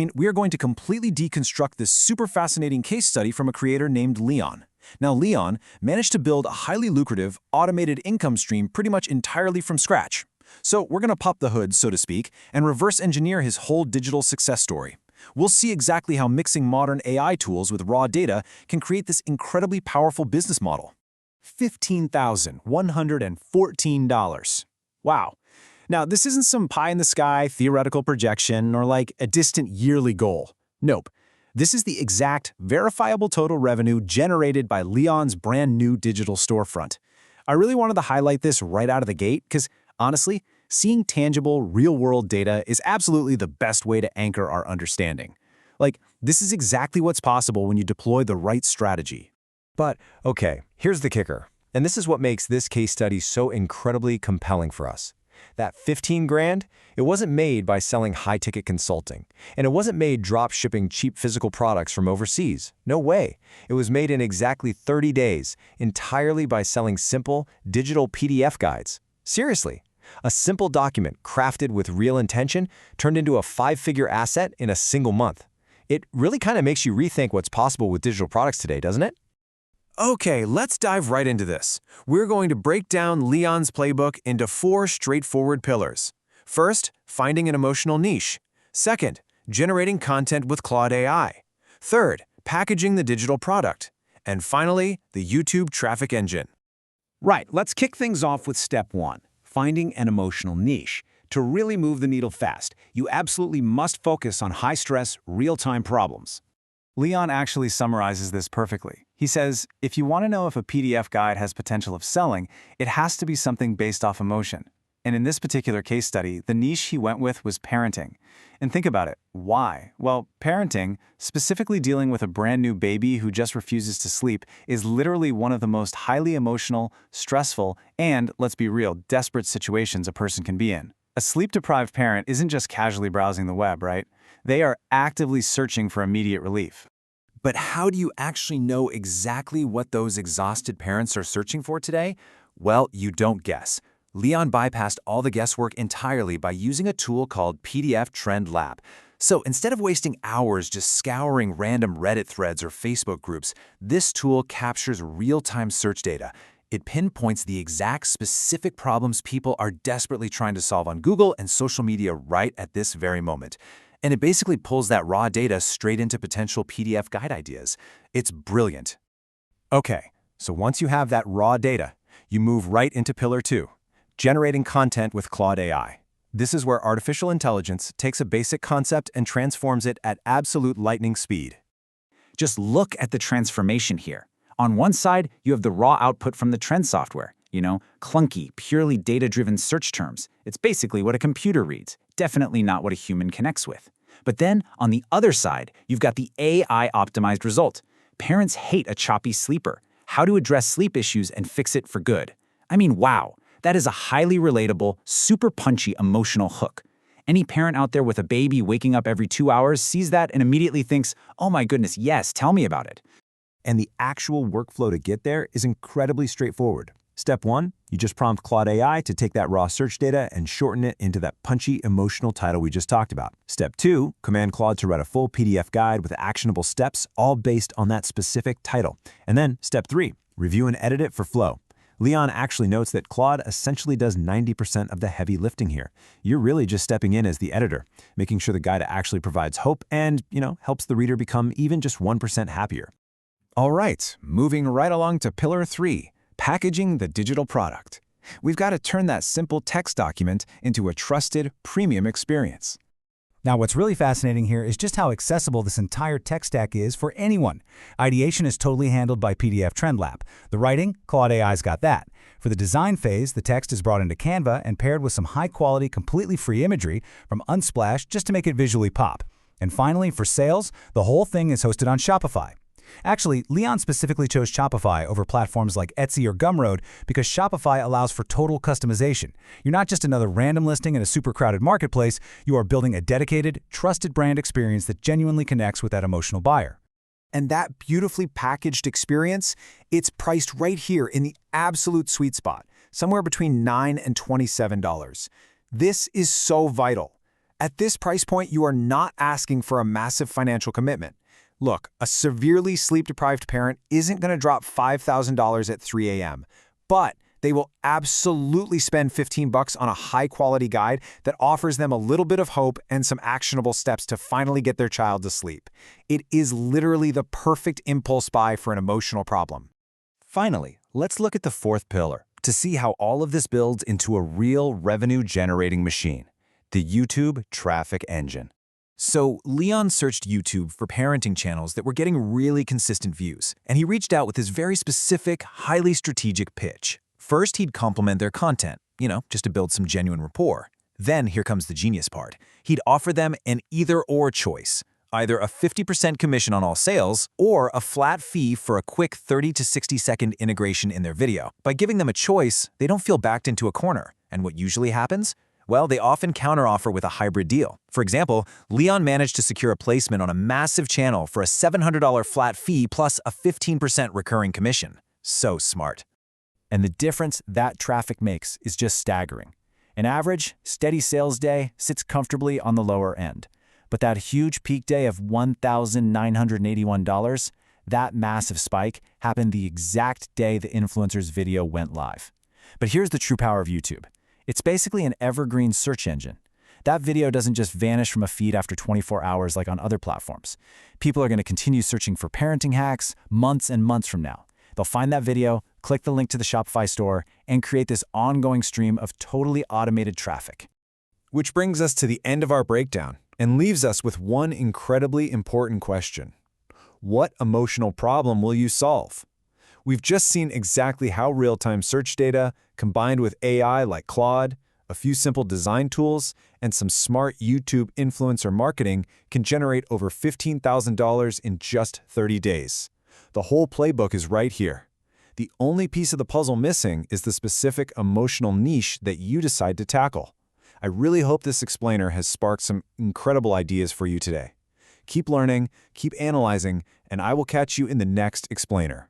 We are going to completely deconstruct this super fascinating case study from a creator named Leon. Now, Leon managed to build a highly lucrative, automated income stream pretty much entirely from scratch. So we're going to pop the hood, so to speak, and reverse engineer his whole digital success story. We'll see exactly how mixing modern AI tools with raw data can create this incredibly powerful business model. $15,114. Wow. Now, this isn't some pie-in-the-sky theoretical projection or like a distant yearly goal. Nope. This is the exact, verifiable total revenue generated by Leon's brand new digital storefront. I really wanted to highlight this right out of the gate because, honestly, seeing tangible, real-world data is absolutely the best way to anchor our understanding. This is exactly what's possible when you deploy the right strategy. But, okay, here's the kicker. And this is what makes this case study so incredibly compelling for us. That 15 grand, it wasn't made by selling high-ticket consulting. And it wasn't made drop-shipping cheap physical products from overseas. No way. It was made in exactly 30 days, entirely by selling simple, digital PDF guides. Seriously. A simple document crafted with real intention turned into a 5-figure asset in a single month. It really kind of makes you rethink what's possible with digital products today, doesn't it? Okay, let's dive right into this. We're going to break down Leon's playbook into 4 straightforward pillars. First, finding an emotional niche. Second, generating content with Claude AI. Third, packaging the digital product. And finally, the YouTube traffic engine. Right, let's kick things off with step 1, finding an emotional niche. To really move the needle fast, you absolutely must focus on high-stress, real-time problems. Leon actually summarizes this perfectly. He says, if you want to know if a PDF guide has potential of selling, it has to be something based off emotion. And in this particular case study, the niche he went with was parenting. And think about it. Why? Well, parenting, specifically dealing with a brand new baby who just refuses to sleep, is literally one of the most highly emotional, stressful, and, let's be real, desperate situations a person can be in. A sleep-deprived parent isn't just casually browsing the web, right? They are actively searching for immediate relief. But how do you actually know exactly what those exhausted parents are searching for today? Well, you don't guess. Leon bypassed all the guesswork entirely by using a tool called PDF Trend Lab. So instead of wasting hours just scouring random Reddit threads or Facebook groups, this tool captures real-time search data. It pinpoints the exact specific problems people are desperately trying to solve on Google and social media right at this very moment. And it basically pulls that raw data straight into potential PDF guide ideas. It's brilliant. Okay, so once you have that raw data, you move right into pillar 2, generating content with Claude AI. This is where artificial intelligence takes a basic concept and transforms it at absolute lightning speed. Just look at the transformation here. On one side, you have the raw output from the trend software. Clunky, purely data-driven search terms. It's basically what a computer reads, definitely not what a human connects with. But then, on the other side, you've got the AI-optimized result. Parents hate a choppy sleeper. How to address sleep issues and fix it for good. Wow, that is a highly relatable, super punchy emotional hook. Any parent out there with a baby waking up every 2 hours sees that and immediately thinks, oh my goodness, yes, tell me about it. And the actual workflow to get there is incredibly straightforward. Step 1, you just prompt Claude AI to take that raw search data and shorten it into that punchy, emotional title we just talked about. Step 2, command Claude to write a full PDF guide with actionable steps, all based on that specific title. And then step 3, review and edit it for flow. Leon actually notes that Claude essentially does 90% of the heavy lifting here. You're really just stepping in as the editor, making sure the guide actually provides hope and, helps the reader become even just 1% happier. All right, moving right along to pillar 3, packaging the digital product. We've got to turn that simple text document into a trusted, premium experience. Now, what's really fascinating here is just how accessible this entire tech stack is for anyone. Ideation is totally handled by PDF Trend Lab. The writing, Claude AI's got that. For the design phase, the text is brought into Canva and paired with some high-quality, completely free imagery from Unsplash just to make it visually pop. And finally, for sales, the whole thing is hosted on Shopify. Actually, Leon specifically chose Shopify over platforms like Etsy or Gumroad because Shopify allows for total customization. You're not just another random listing in a super crowded marketplace, you are building a dedicated, trusted brand experience that genuinely connects with that emotional buyer. And that beautifully packaged experience, it's priced right here in the absolute sweet spot, somewhere between $9 and $27. This is so vital. At this price point, you are not asking for a massive financial commitment. Look, a severely sleep-deprived parent isn't going to drop $5,000 at 3 a.m., but they will absolutely spend $15 on a high-quality guide that offers them a little bit of hope and some actionable steps to finally get their child to sleep. It is literally the perfect impulse buy for an emotional problem. Finally, let's look at the fourth pillar to see how all of this builds into a real revenue-generating machine, the YouTube traffic engine. So Leon searched YouTube for parenting channels that were getting really consistent views, and he reached out with his very specific, highly strategic pitch. First, he'd compliment their content, just to build some genuine rapport. Then, here comes the genius part. He'd offer them an either-or choice, either a 50% commission on all sales or a flat fee for a quick 30 to 60-second integration in their video. By giving them a choice, they don't feel backed into a corner. And what usually happens? Well, they often counteroffer with a hybrid deal. For example, Leon managed to secure a placement on a massive channel for a $700 flat fee plus a 15% recurring commission. So smart. And the difference that traffic makes is just staggering. An average, steady sales day sits comfortably on the lower end. But that huge peak day of $1,981, that massive spike happened the exact day the influencer's video went live. But here's the true power of YouTube. It's basically an evergreen search engine. That video doesn't just vanish from a feed after 24 hours like on other platforms. People are going to continue searching for parenting hacks months and months from now. They'll find that video, click the link to the Shopify store, and create this ongoing stream of totally automated traffic. Which brings us to the end of our breakdown and leaves us with one incredibly important question. What emotional problem will you solve? We've just seen exactly how real-time search data, combined with AI like Claude, a few simple design tools, and some smart YouTube influencer marketing can generate over $15,000 in just 30 days. The whole playbook is right here. The only piece of the puzzle missing is the specific emotional niche that you decide to tackle. I really hope this explainer has sparked some incredible ideas for you today. Keep learning, keep analyzing, and I will catch you in the next explainer.